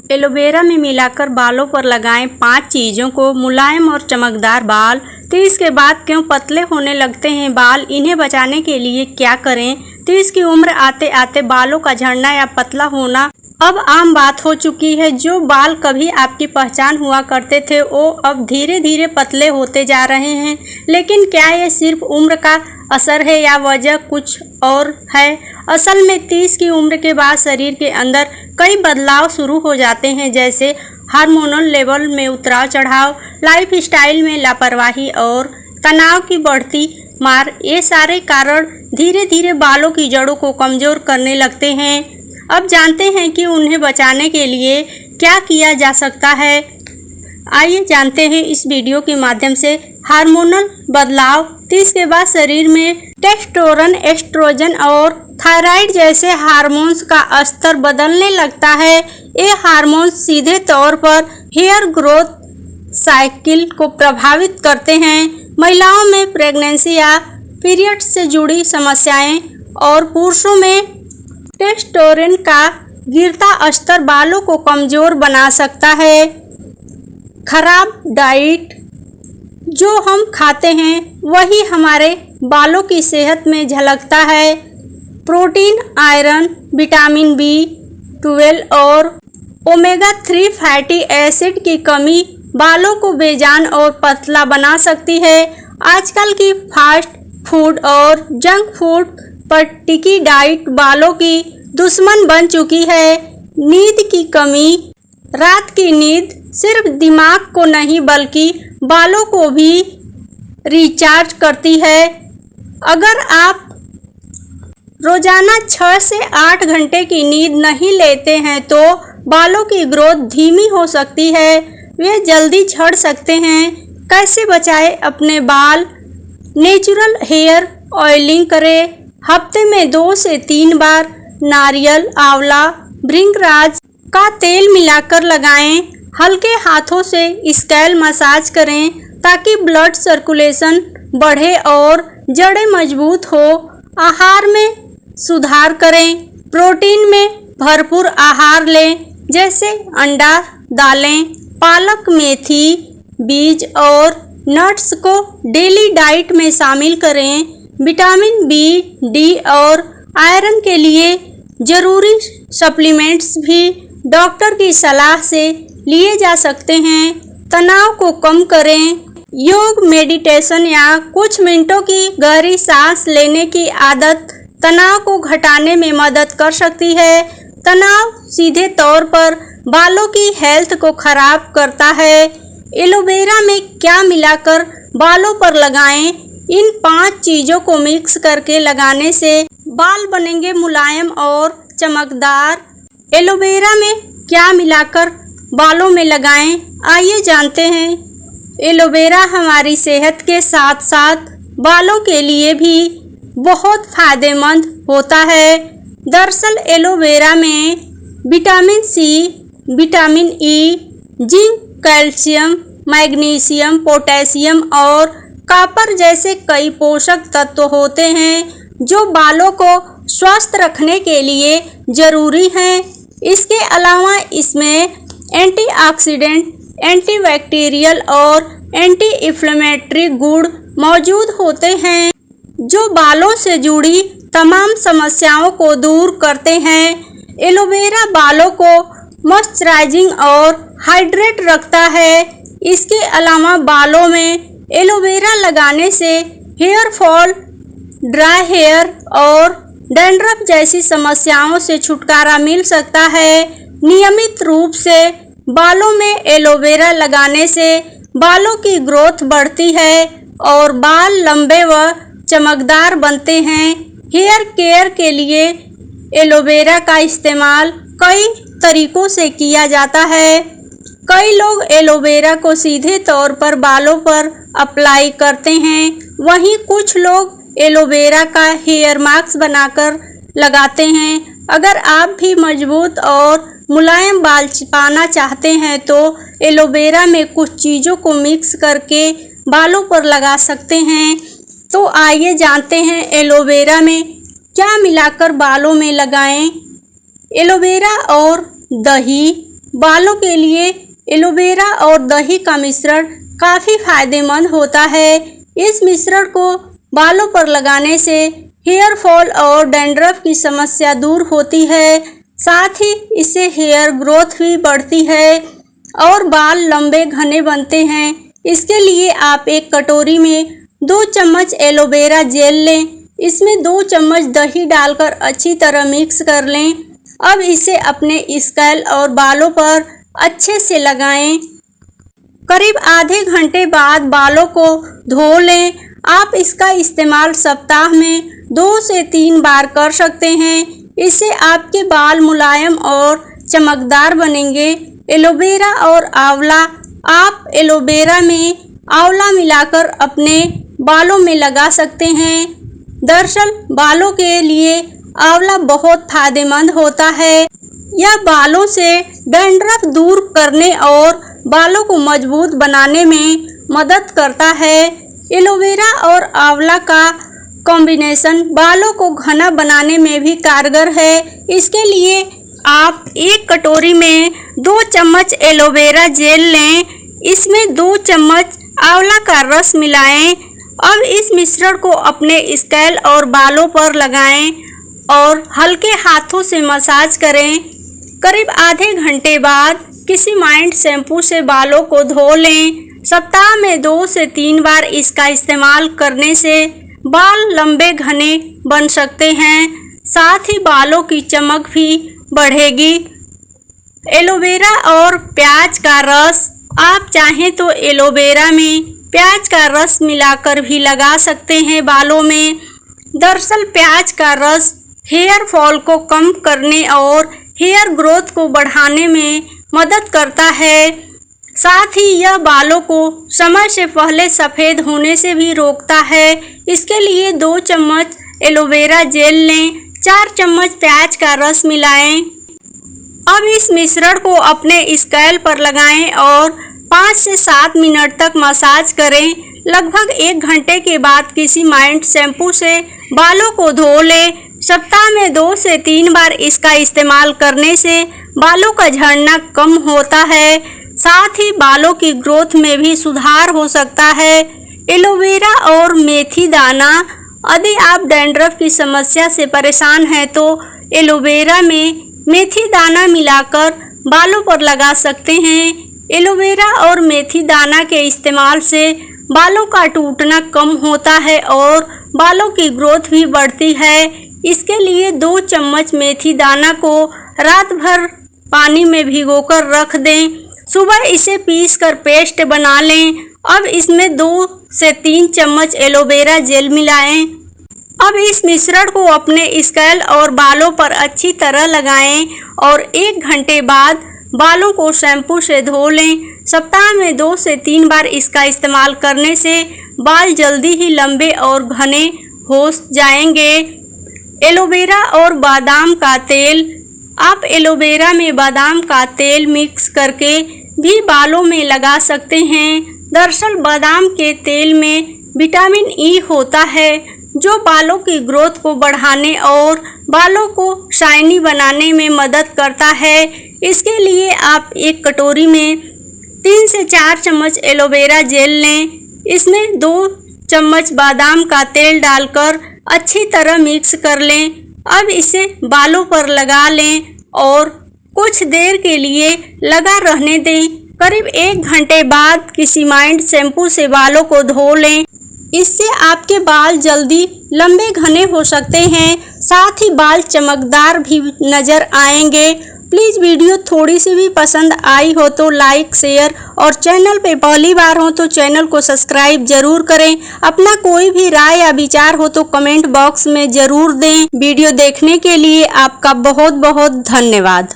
Aloe vera में मिलाकर बालों पर लगाएं 5 चीज़ों को मुलायम और चमकदार बाल। 30 के बाद क्यों पतले होने लगते हैं बाल, इन्हें बचाने के लिए क्या करें। 30 की उम्र आते आते बालों का झड़ना या पतला होना अब आम बात हो चुकी है। जो बाल कभी आपकी पहचान हुआ करते थे वो अब धीरे धीरे पतले होते जा रहे हैं। लेकिन क्या ये सिर्फ उम्र का असर है या वजह कुछ और है। असल में 30 की उम्र के बाद शरीर के अंदर कई बदलाव शुरू हो जाते हैं, जैसे हार्मोनल लेवल में उतराव चढ़ाव, लाइफ स्टाइल में लापरवाही और तनाव की बढ़ती मार। ये सारे कारण धीरे धीरे बालों की जड़ों को कमज़ोर करने लगते हैं। अब जानते हैं कि उन्हें बचाने के लिए क्या किया जा सकता है। आइए जानते हैं इस वीडियो के माध्यम से हार्मोनल बदलाव। 30 के बाद शरीर में टेस्टोस्टेरोन, एस्ट्रोजन और थायराइड जैसे हार्मोन्स का स्तर बदलने लगता है। ये हार्मोन्स सीधे तौर पर हेयर ग्रोथ साइकिल को प्रभावित करते हैं। महिलाओं में प्रेगनेंसी या पीरियड से जुड़ी समस्याएं और पुरुषों में टेस्टोस्टेरोन का गिरता स्तर बालों को कमज़ोर बना सकता है। खराब डाइट, जो हम खाते हैं वही हमारे बालों की सेहत में झलकता है। प्रोटीन, आयरन, विटामिन B12 और ओमेगा 3 फैटी एसिड की कमी बालों को बेजान और पतला बना सकती है। आजकल की फास्ट फूड और जंक फूड पर टिकी डाइट बालों की दुश्मन बन चुकी है। नींद की कमी, रात की नींद सिर्फ दिमाग को नहीं बल्कि बालों को भी रिचार्ज करती है। अगर आप रोजाना 6 से 8 घंटे की नींद नहीं लेते हैं तो बालों की ग्रोथ धीमी हो सकती है, वे जल्दी झड़ सकते हैं। कैसे बचाएं अपने बाल। नेचुरल हेयर ऑयलिंग करें। हफ्ते में 2 से 3 बार नारियल, आंवला, भृंगराज का तेल मिलाकर लगाएं। हल्के हाथों से स्कैल्प मसाज करें ताकि ब्लड सर्कुलेशन बढ़े और जड़ें मजबूत हो। आहार में सुधार करें। प्रोटीन में भरपूर आहार लें, जैसे अंडा, दालें, पालक, मेथी, बीज और नट्स को डेली डाइट में शामिल करें। विटामिन B, D और आयरन के लिए ज़रूरी सप्लीमेंट्स भी डॉक्टर की सलाह से लिए जा सकते हैं। तनाव को कम करें। योग, मेडिटेशन या कुछ मिनटों की गहरी सांस लेने की आदत तनाव को घटाने में मदद कर सकती है। तनाव सीधे तौर पर बालों की हेल्थ को खराब करता है। एलोवेरा में क्या मिलाकर बालों पर लगाएं। इन 5 चीज़ों को मिक्स करके लगाने से बाल बनेंगे मुलायम और चमकदार। एलोवेरा में क्या मिलाकर बालों में लगाएं, आइए जानते हैं। एलोवेरा हमारी सेहत के साथ साथ बालों के लिए भी बहुत फायदेमंद होता है। दरअसल एलोवेरा में vitamin C, vitamin E, zinc, calcium, magnesium, potassium और कॉपर जैसे कई पोषक तत्व होते हैं जो बालों को स्वस्थ रखने के लिए ज़रूरी हैं। इसके अलावा इसमें एंटीऑक्सीडेंट, एंटीबैक्टीरियल और एंटी इन्फ्लेमेटरी गुण मौजूद होते हैं जो बालों से जुड़ी तमाम समस्याओं को दूर करते हैं। एलोवेरा बालों को मॉइस्चराइजिंग और हाइड्रेट रखता है। इसके अलावा बालों में एलोवेरा लगाने से हेयर फॉल, ड्राई हेयर और डैंड्रफ जैसी समस्याओं से छुटकारा मिल सकता है। नियमित रूप से बालों में एलोवेरा लगाने से बालों की ग्रोथ बढ़ती है और बाल लंबे व चमकदार बनते हैं। हेयर केयर के लिए एलोवेरा का इस्तेमाल कई तरीकों से किया जाता है। कई लोग एलोवेरा को सीधे तौर पर बालों पर अप्लाई करते हैं, वहीं कुछ लोग एलोवेरा का हेयर मास्क बनाकर लगाते हैं। अगर आप भी मजबूत और मुलायम बाल पाना चाहते हैं तो एलोवेरा में कुछ चीज़ों को मिक्स करके बालों पर लगा सकते हैं। तो आइए जानते हैं एलोवेरा में क्या मिलाकर बालों में लगाएं। एलोवेरा और दही, बालों के लिए एलोवेरा और दही का मिश्रण काफ़ी फायदेमंद होता है। इस मिश्रण को बालों पर लगाने से हेयर फॉल और डैंड्रफ की समस्या दूर होती है। साथ ही इससे हेयर ग्रोथ भी बढ़ती है और बाल लंबे घने बनते हैं। इसके लिए आप एक कटोरी में 2 चम्मच एलोवेरा जेल लें। इसमें 2 चम्मच दही डालकर अच्छी तरह मिक्स कर लें। अब इसे अपने स्कैल्प और बालों पर अच्छे से लगाएं। करीब आधे घंटे बाद बालों को धो लें। आप इसका इस्तेमाल सप्ताह में 2 से 3 बार कर सकते हैं। इससे आपके बाल मुलायम और चमकदार बनेंगे। एलोवेरा और आंवला, आप एलोवेरा में आंवला मिलाकर अपने बालों में लगा सकते हैं। दरअसल बालों के लिए आंवला बहुत फायदेमंद होता है। यह बालों से डैंड्रफ दूर करने और बालों को मजबूत बनाने में मदद करता है। एलोवेरा और आंवला का कॉम्बिनेशन बालों को घना बनाने में भी कारगर है। इसके लिए आप एक कटोरी में 2 चम्मच एलोवेरा जेल लें। इसमें 2 चम्मच आंवला का रस मिलाएं। अब इस मिश्रण को अपने स्कैल्प और बालों पर लगाएं और हल्के हाथों से मसाज करें। करीब आधे घंटे बाद किसी माइल्ड शैम्पू से बालों को धो लें। सप्ताह में 2 से 3 बार इसका इस्तेमाल करने से बाल लंबे घने बन सकते हैं। साथ ही बालों की चमक भी बढ़ेगी। एलोवेरा और प्याज का रस, आप चाहें तो एलोवेरा में प्याज का रस मिलाकर भी लगा सकते हैं बालों में। दरअसल प्याज का रस हेयर फॉल को कम करने और हेयर ग्रोथ को बढ़ाने में मदद करता है। साथ ही यह बालों को समय से पहले सफ़ेद होने से भी रोकता है। इसके लिए 2 चम्मच एलोवेरा जेल लें, 4 चम्मच प्याज का रस मिलाएं। अब इस मिश्रण को अपने स्कैल्प पर लगाएं और 5 से 7 मिनट तक मसाज करें। लगभग 1 घंटे के बाद किसी माइल्ड शैम्पू से बालों को धो लें। सप्ताह में 2 से 3 बार इसका इस्तेमाल करने से बालों का झड़ना कम होता है। साथ ही बालों की ग्रोथ में भी सुधार हो सकता है। एलोवेरा और मेथी दाना, यदि आप डैंड्रफ की समस्या से परेशान हैं तो एलोवेरा में मेथी दाना मिलाकर बालों पर लगा सकते हैं। एलोवेरा और मेथी दाना के इस्तेमाल से बालों का टूटना कम होता है और बालों की ग्रोथ भी बढ़ती है। इसके लिए 2 चम्मच मेथी दाना को रात भर पानी में भिगोकर रख दें। सुबह इसे पीसकर पेस्ट बना लें। अब इसमें 2 से 3 चम्मच एलोवेरा जेल मिलाएं। अब इस मिश्रण को अपने स्कैल्प और बालों पर अच्छी तरह लगाएं और 1 घंटे बाद बालों को शैम्पू से धो लें। सप्ताह में 2 से 3 बार इसका इस्तेमाल करने से बाल जल्दी ही लंबे और घने हो जाएंगे। एलोवेरा और बादाम का तेल, आप एलोवेरा में बादाम का तेल मिक्स करके भी बालों में लगा सकते हैं। दरअसल बादाम के तेल में विटामिन ई होता है जो बालों की ग्रोथ को बढ़ाने और बालों को शाइनी बनाने में मदद करता है। इसके लिए आप एक कटोरी में 3 से 4 चम्मच एलोवेरा जेल लें। इसमें 2 चम्मच बादाम का तेल डालकर अच्छी तरह मिक्स कर लें। अब इसे बालों पर लगा लें और कुछ देर के लिए लगा रहने दें। करीब 1 घंटे बाद किसी माइल्ड शैम्पू से बालों को धो लें। इससे आपके बाल जल्दी लंबे घने हो सकते हैं। साथ ही बाल चमकदार भी नज़र आएंगे। प्लीज़ वीडियो थोड़ी सी भी पसंद आई हो तो लाइक, शेयर और चैनल पे पहली बार हो तो चैनल को सब्सक्राइब जरूर करें। अपना कोई भी राय या विचार हो तो कमेंट बॉक्स में ज़रूर दें। वीडियो देखने के लिए आपका बहुत बहुत धन्यवाद।